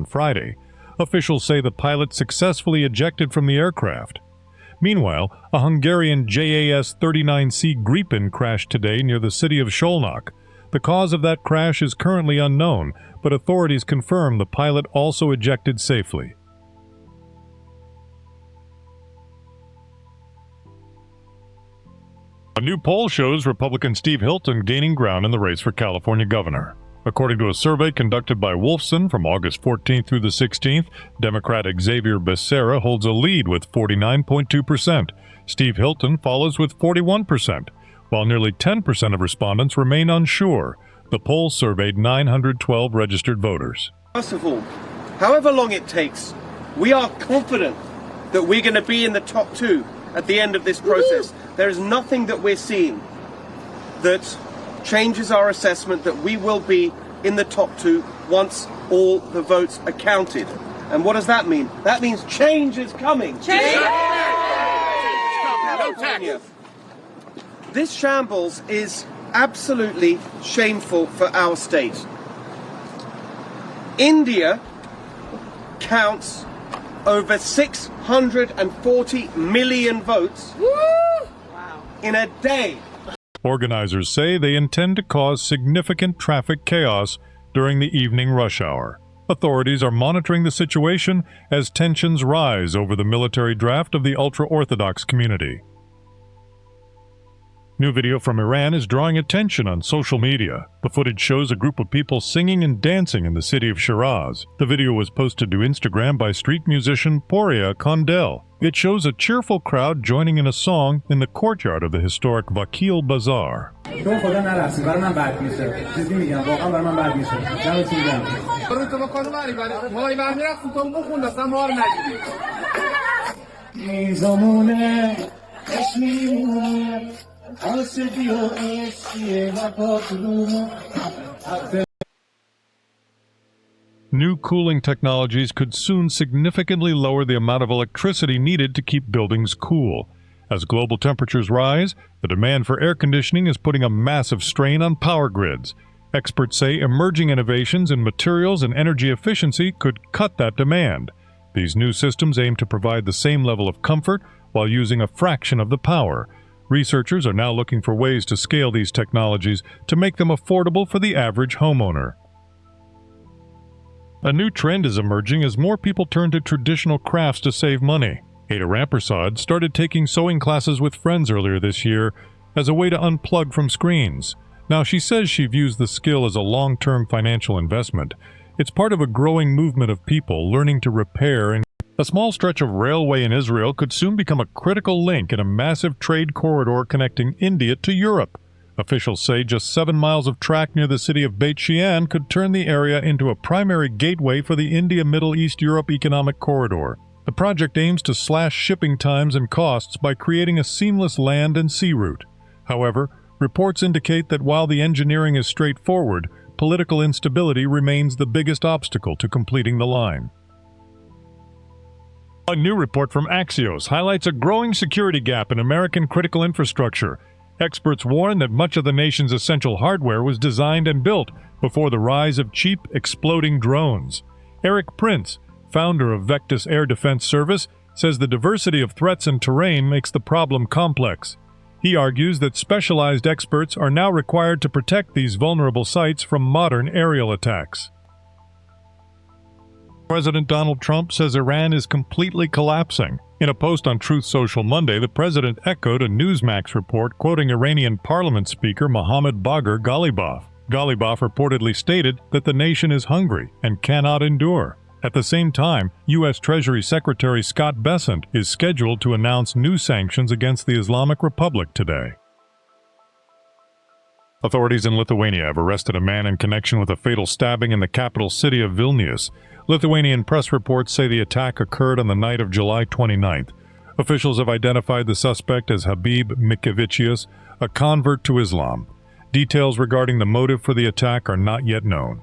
Friday. Officials say the pilot successfully ejected from the aircraft. Meanwhile, a Hungarian JAS-39C Gripen crashed today near the city of Szolnok. The cause of that crash is currently unknown, but authorities confirm the pilot also ejected safely. A new poll shows Republican Steve Hilton gaining ground in the race for California governor. According to a survey conducted by Wolfson from August 14th through the 16th, Democrat Xavier Becerra holds a lead with 49.2%. Steve Hilton follows with 41%, while nearly 10% of respondents remain unsure. The poll surveyed 912 registered voters. First of all, however long it takes, we are confident that we're going to be in the top two at the end of this process. There is nothing that we're seeing that changes our assessment that we will be in the top two once all the votes are counted. And what does that mean? That means change is coming. Change! California. This shambles is absolutely shameful for our state. India counts over 640 million votes in a day. Organizers say they intend to cause significant traffic chaos during the evening rush hour. Authorities are monitoring the situation as tensions rise over the military draft of the ultra-Orthodox community. New video from Iran is drawing attention on social media. The footage shows a group of people singing and dancing in the city of Shiraz. The video was posted to Instagram by street musician Poria Kondel. It shows a cheerful crowd joining in a song in the courtyard of the historic Vakil Bazaar. New cooling technologies could soon significantly lower the amount of electricity needed to keep buildings cool. As global temperatures rise, the demand for air conditioning is putting a massive strain on power grids. Experts say emerging innovations in materials and energy efficiency could cut that demand. These new systems aim to provide the same level of comfort while using a fraction of the power. Researchers are now looking for ways to scale these technologies to make them affordable for the average homeowner. A new trend is emerging as more people turn to traditional crafts to save money. Ada Rampersad started taking sewing classes with friends earlier this year as a way to unplug from screens. Now she says she views the skill as a long-term financial investment. It's part of a growing movement of people learning to repair and a small stretch of railway in Israel could soon become a critical link in a massive trade corridor connecting India to Europe. Officials say just 7 miles of track near the city of Beit Shean could turn the area into a primary gateway for the India-Middle East-Europe economic corridor. The project aims to slash shipping times and costs by creating a seamless land and sea route. However, reports indicate that while the engineering is straightforward, political instability remains the biggest obstacle to completing the line. A new report from Axios highlights a growing security gap in American critical infrastructure. Experts warn that much of the nation's essential hardware was designed and built before the rise of cheap, exploding drones. Eric Prince, founder of Vectis Air Defense Service, says the diversity of threats and terrain makes the problem complex. He argues that specialized experts are now required to protect these vulnerable sites from modern aerial attacks. President Donald Trump says Iran is completely collapsing. In a post on TruthSocial Monday, the president echoed a Newsmax report quoting Iranian parliament speaker Mohammad Bagher Ghalibaf. Ghalibaf reportedly stated that the nation is hungry and cannot endure. At the same time, U.S. Treasury Secretary Scott Bessent is scheduled to announce new sanctions against the Islamic Republic today. Authorities in Lithuania have arrested a man in connection with a fatal stabbing in the capital city of Vilnius. Lithuanian press reports say the attack occurred on the night of July 29th. Officials have identified the suspect as Habib Mikevicius, a convert to Islam. Details regarding the motive for the attack are not yet known.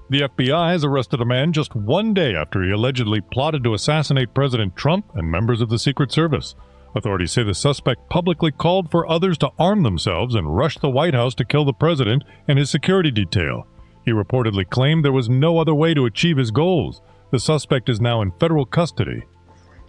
The FBI has arrested a man just 1 day after he allegedly plotted to assassinate President Trump and members of the Secret Service. Authorities say the suspect publicly called for others to arm themselves and rush the White House to kill the president and his security detail. He reportedly claimed there was no other way to achieve his goals. The suspect is now in federal custody.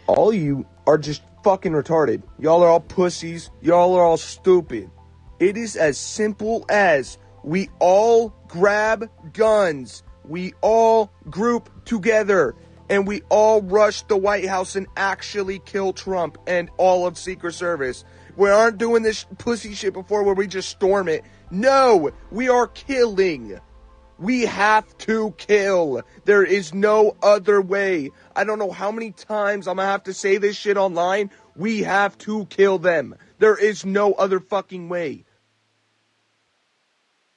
All you are just fucking retarded. Y'all are all pussies. Y'all are all stupid. It is as simple as we all grab guns. We all group together. And we all rush the White House and actually kill Trump and all of Secret Service. We aren't doing this pussy shit before where we just storm it. No, we are killing. We have to kill. There is no other way. I don't know how many times I'm gonna have to say this shit online. We have to kill them. There is no other fucking way.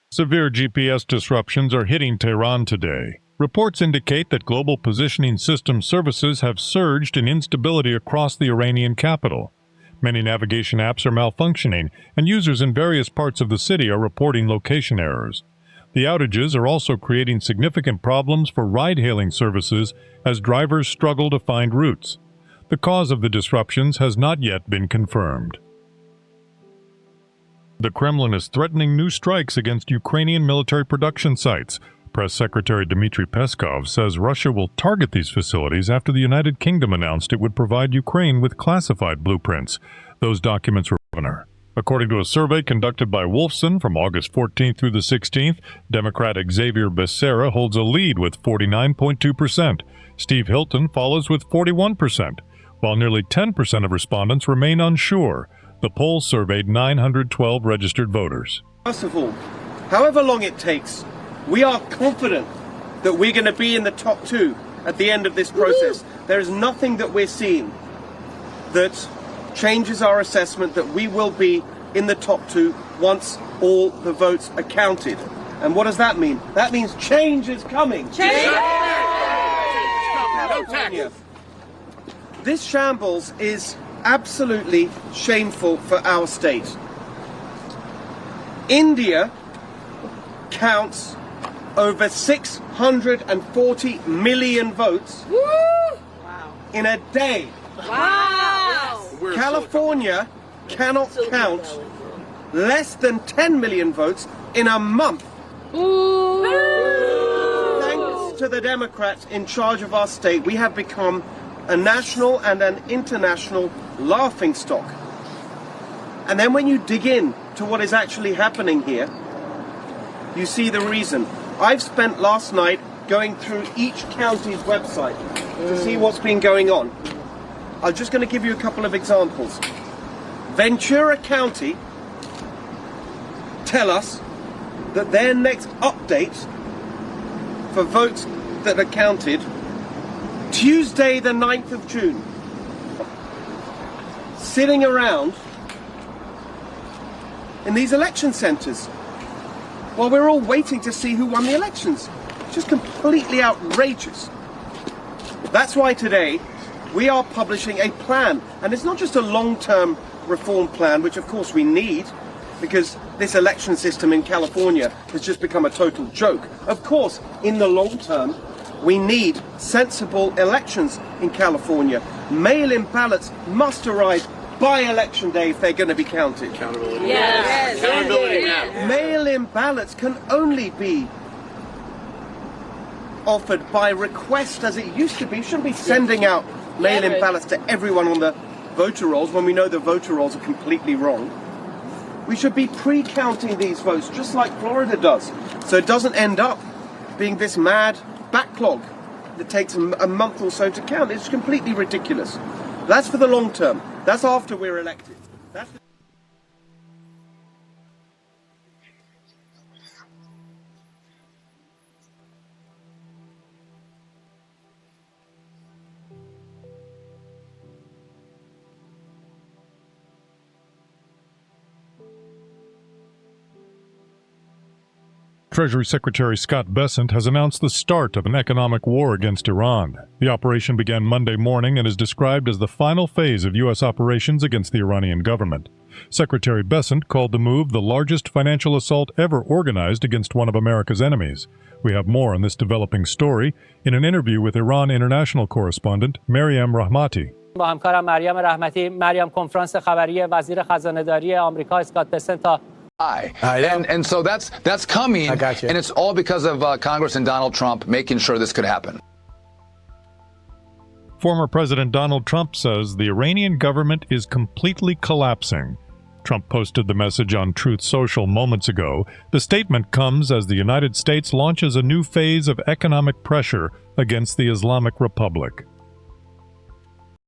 Severe GPS disruptions are hitting Tehran today. Reports indicate that global positioning system services have surged in instability across the Iranian capital. Many navigation apps are malfunctioning, and users in various parts of the city are reporting location errors. The outages are also creating significant problems for ride-hailing services as drivers struggle to find routes. The cause of the disruptions has not yet been confirmed. The Kremlin is threatening new strikes against Ukrainian military production sites. Press Secretary Dmitry Peskov says Russia will target these facilities after the United Kingdom announced it would provide Ukraine with classified blueprints. Those documents were governor. According to a survey conducted by Wolfson from August 14th through the 16th, Democratic Xavier Becerra holds a lead with 49.2%. Steve Hilton follows with 41%, while nearly 10% of respondents remain unsure. The poll surveyed 912 registered voters. First of all, however long it takes, we are confident that we're going to be in the top two at the end of this process. There is nothing that we're seeing that changes our assessment that we will be in the top two once all the votes are counted. And what does that mean? That means change is coming. Change! California. This shambles is absolutely shameful for our state. India counts over 640 million votes in a day. Wow! California cannot count less than 10 million votes in a month. Thanks to the Democrats in charge of our state, we have become a national and an international laughingstock. And then when you dig in to what is actually happening here, you see the reason. I've spent last night going through each county's website to see what's been going on. I'm just going to give you a couple of examples. Ventura County tell us that their next update for votes that are counted Tuesday the 9th of June. Sitting around in these election centres while we're all waiting to see who won the elections. Just completely outrageous. That's why today we are publishing a plan, and it's not just a long-term reform plan, which of course we need, because this election system in California has just become a total joke. Of course, in the long term, we need sensible elections in California. Mail-in ballots must arrive by election day if they're going to be counted. Accountability. Yes. Accountability now. Mail-in ballots can only be offered by request as it used to be. You shouldn't be sending out mail-in ballots to everyone on the voter rolls when we know the voter rolls are completely wrong. We should be pre-counting these votes just like Florida does, so it doesn't end up being this mad backlog that takes a month or so to count. It's completely ridiculous. That's for the long term. That's after we're elected. That's Treasury Secretary Scott Bessent has announced the start of an economic war against Iran. The operation began Monday morning and is described as the final phase of U.S. operations against the Iranian government. Secretary Bessent called the move the largest financial assault ever organized against one of America's enemies. We have more on this developing story in an interview with Iran international correspondent Maryam Rahmati. با همکارم مریم رحمتی، مریم کنفرانس خبری وزیر خزانه‌داری آمریکا اسکات بسنت تا And so that's coming. I got you. And it's all because of Congress and Donald Trump making sure this could happen. Former President Donald Trump says the Iranian government is completely collapsing. Trump posted the message on TruthSocial moments ago. The statement comes as the United States launches a new phase of economic pressure against the Islamic Republic.